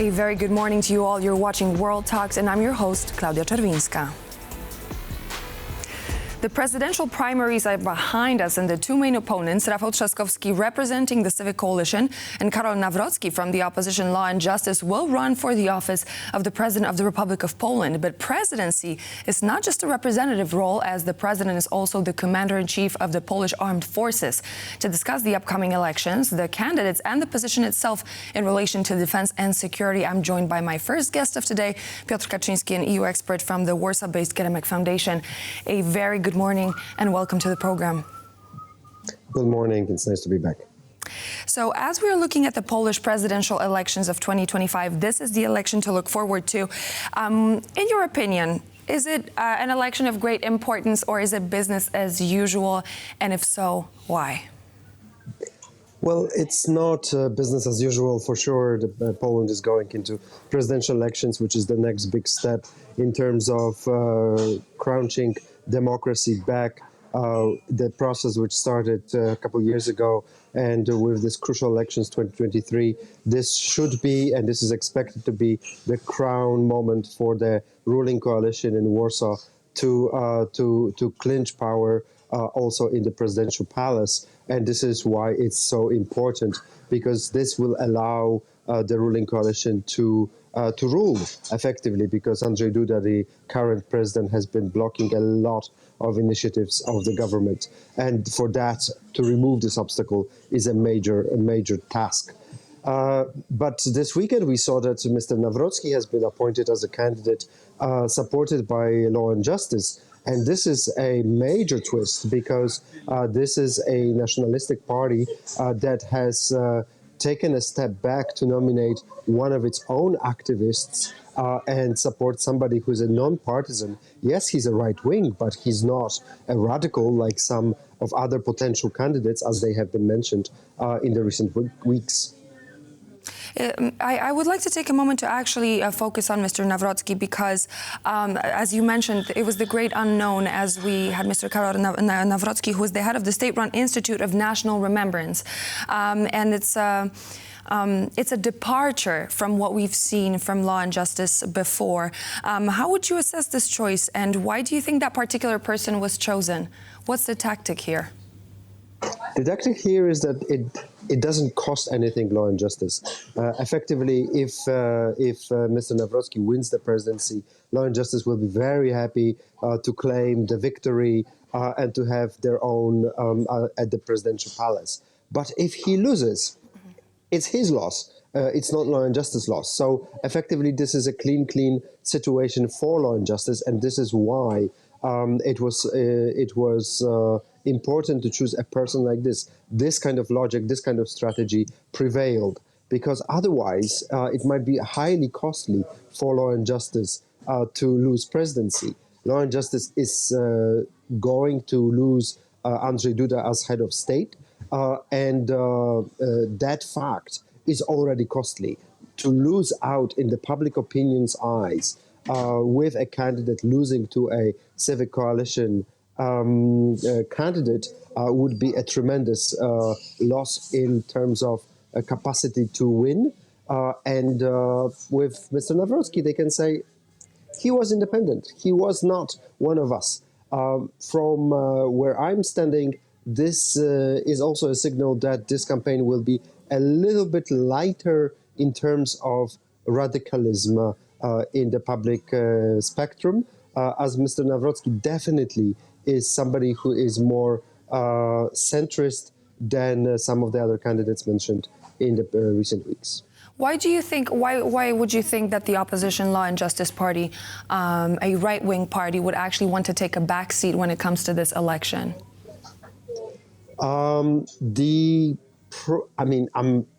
A very good morning to you all. You're watching World Talks, and I'm your host, Klaudia Czerwińska. The presidential primaries are behind us, and the two main opponents, Rafał Trzaskowski representing the Civic Coalition and Karol Nawrocki from the opposition Law and Justice, will run for the office of the President of the Republic of Poland. But presidency is not just a representative role, as the president is also the commander-in-chief of the Polish armed forces. To discuss the upcoming elections, the candidates, and the position itself in relation to defense and security, I'm joined by my first guest of today, Piotr Kaczyński, an EU expert from the Warsaw-based Geremek Foundation. A very good morning and welcome to the program. Good morning. It's nice to be back. So as we are looking at the Polish presidential elections of 2025, this is the election to look forward to. In your opinion, is it an election of great importance, or is it business as usual? And if so, why? Well, it's not business as usual for sure. Poland is going into presidential elections, which is the next big step in terms of crunching democracy back. The process which started a couple of years ago, and with this crucial elections 2023, this should be, and this is expected to be, the crown moment for the ruling coalition in Warsaw to clinch power also in the presidential palace. And this is why it's so important, because this will allow the ruling coalition to rule effectively, because Andrzej Duda, the current president, has been blocking a lot of initiatives of the government. And for that, to remove this obstacle is a major task. But this weekend we saw that Mr. Nawrocki has been appointed as a candidate supported by Law and Justice. And this is a major twist, because this is a nationalistic party that has taken a step back to nominate one of its own activists and support somebody who's a non-partisan. Yes, he's a right-wing, but he's not a radical like some of other potential candidates, as they have been mentioned in the recent weeks. I would like to take a moment to actually focus on Mr. Nawrocki, because, as you mentioned, it was the great unknown as we had Mr. Karol Nawrocki, who is the head of the state-run Institute of National Remembrance. And it's a departure from what we've seen from Law and Justice before. How would you assess this choice, and why do you think that particular person was chosen? What's the tactic here? The tactic here is that it doesn't cost anything, Law and Justice. Effectively, if Mr. Nawrocki wins the presidency, Law and Justice will be very happy to claim the victory and to have their own at the presidential palace. But if he loses, it's his loss. It's not Law and Justice loss. So effectively, this is a clean situation for Law and Justice, and this is why it was important to choose a person like this. This kind of logic, this kind of strategy prevailed, because otherwise it might be highly costly for Law and Justice to lose presidency. Law and Justice is going to lose Andrzej Duda as head of state, and that fact is already costly. To lose out in the public opinion's eyes with a candidate losing to a Civic Coalition candidate would be a tremendous loss in terms of capacity to win. And with Mr. Nawrocki, they can say he was independent. He was not one of us. From where I'm standing, this is also a signal that this campaign will be a little bit lighter in terms of radicalism in the public spectrum, as Mr. Nawrocki definitely is somebody who is more centrist than some of the other candidates mentioned in the recent weeks. Why do you think? Why would you think that the opposition Law and Justice Party, a right-wing party, would actually want to take a backseat when it comes to this election? I'm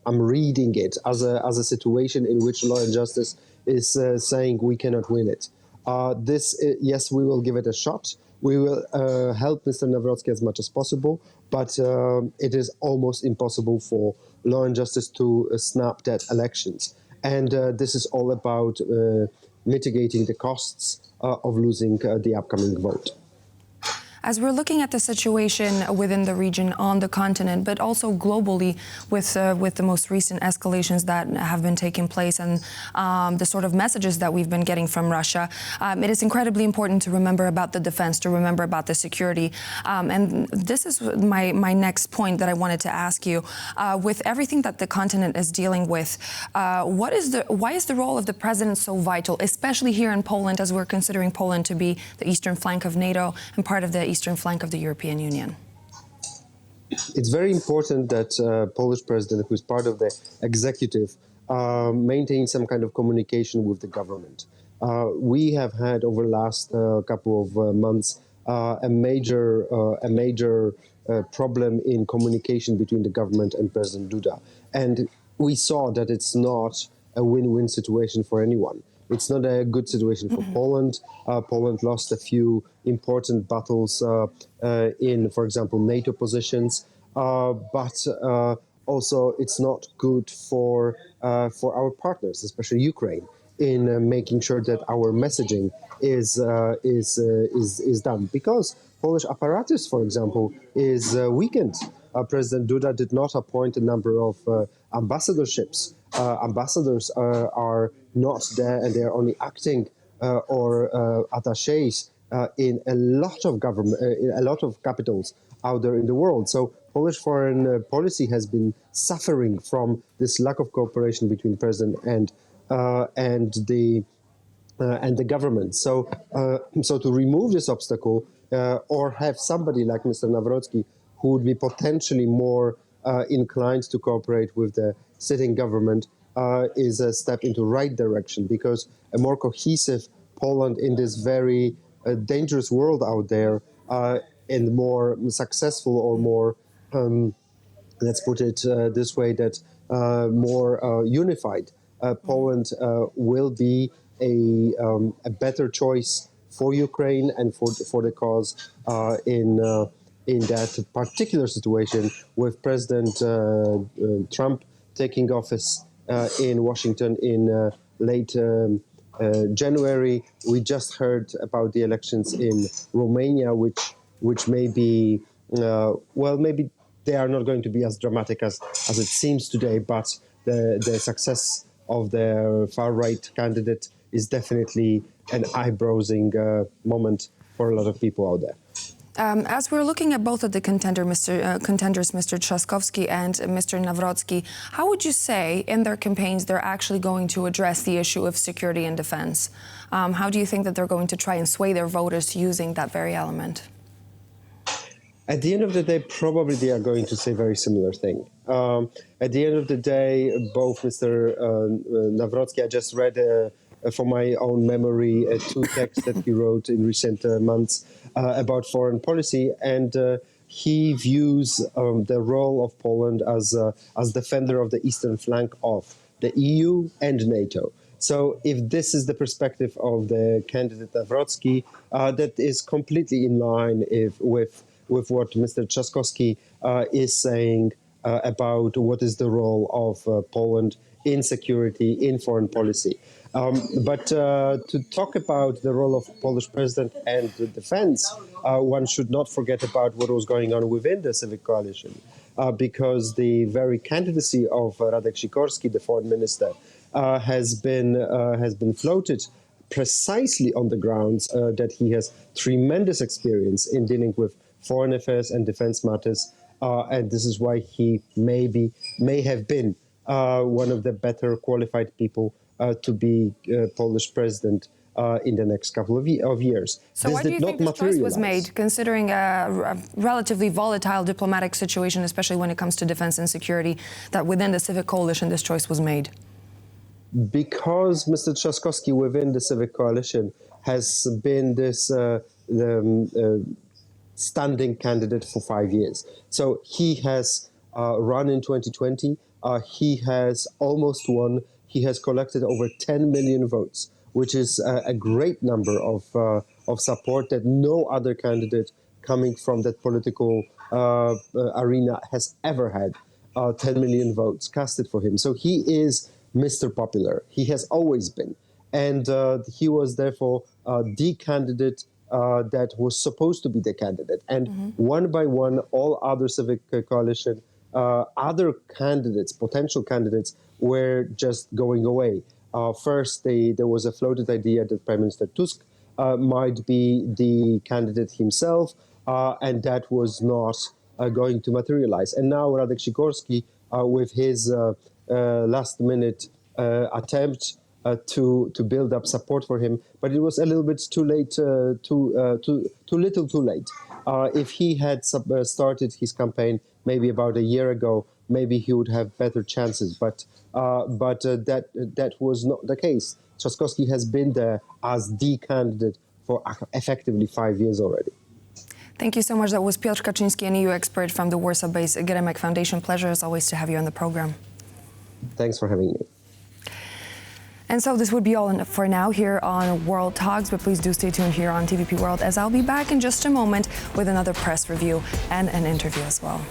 reading it as a situation in which Law and Justice is saying we cannot win it. Yes, we will give it a shot. We will help Mr. Nawrocki as much as possible, but it is almost impossible for Law and Justice to snap that elections. And this is all about mitigating the costs of losing the upcoming vote. As we're looking at the situation within the region, on the continent, but also globally with the most recent escalations that have been taking place and the sort of messages that we've been getting from Russia, it is incredibly important to remember about the defense, to remember about the security. And this is my next point that I wanted to ask you. With everything that the continent is dealing with, why is the role of the president so vital, especially here in Poland, as we're considering Poland to be the eastern flank of NATO and part of the eastern flank of the European Union? It's very important that Polish president, who is part of the executive, maintains some kind of communication with the government. We have had over the last couple of months a major problem in communication between the government and President Duda, and we saw that it's not a win-win situation for anyone. It's not a good situation for Poland. Poland lost a few important battles in, for example, NATO positions, but also it's not good for our partners, especially Ukraine, in making sure that our messaging is done. Because Polish apparatus, for example, is weakened. President Duda did not appoint a number of ambassadorships. Ambassadors are not there, and they are only acting or attachés in a lot of government, in a lot of capitals out there in the world. So Polish foreign policy has been suffering from this lack of cooperation between president and the government. So to remove this obstacle or have somebody like Mr. Nawrocki, who would be potentially more inclined to cooperate with the sitting government, is a step into the right direction, because a more cohesive Poland in this very dangerous world out there, and more successful or more, let's put it this way, that more unified Poland will be a better choice for Ukraine and for the cause in that particular situation, with President Trump taking office in Washington in late January. We just heard about the elections in Romania, which may be, well, maybe they are not going to be as dramatic as it seems today, but the success of the far-right candidate is definitely an eye-browsing moment for a lot of people out there. As we're looking at both of the contenders, Mr. Trzaskowski and Mr. Nawrocki, how would you say in their campaigns they're actually going to address the issue of security and defense? How do you think that they're going to try and sway their voters using that very element? At the end of the day, probably they are going to say a very similar thing. At the end of the day, both Mr. Nawrocki, I just read from my own memory two texts that he wrote in recent months about foreign policy, and he views the role of Poland as defender of the eastern flank of the EU and NATO. So if this is the perspective of the candidate Nawrocki, that is completely in line with what Mr. Trzaskowski is saying about what is the role of Poland in security, in foreign policy. But to talk about the role of Polish president and the defense, one should not forget about what was going on within the Civic Coalition, because the very candidacy of Radek Sikorski, the foreign minister, has been floated precisely on the grounds that he has tremendous experience in dealing with foreign affairs and defense matters, and this is why he may have been one of the better qualified people to be Polish president in the next couple of years. So why do you think this choice was made, considering a relatively volatile diplomatic situation, especially when it comes to defense and security, that within the Civic Coalition this choice was made? Because Mr. Trzaskowski within the Civic Coalition has been this standing candidate for 5 years. So he has run in 2020. He has almost won. He has collected over 10 million votes, which is a great number of support that no other candidate coming from that political arena has ever had. 10 million votes casted for him. So he is Mr. Popular. He has always been. And he was therefore the candidate that was supposed to be the candidate. And one by one, all other Civic Coalition, other candidates, potential candidates, were just going away. First, there was a floated idea that Prime Minister Tusk might be the candidate himself, and that was not going to materialize. And now Radek Sikorski, with his last-minute attempt to build up support for him, but it was a little bit too late, too little, too late. If he had started his campaign maybe about a year ago, maybe he would have better chances. But that was not the case. Trzaskowski has been there as the candidate for effectively 5 years already. Thank you so much. That was Piotr Kaczyński, an EU expert from the Warsaw-based Geremek Foundation. Pleasure as always to have you on the program. Thanks for having me. And so this would be all for now here on World Talks, but please do stay tuned here on TVP World, as I'll be back in just a moment with another press review and an interview as well.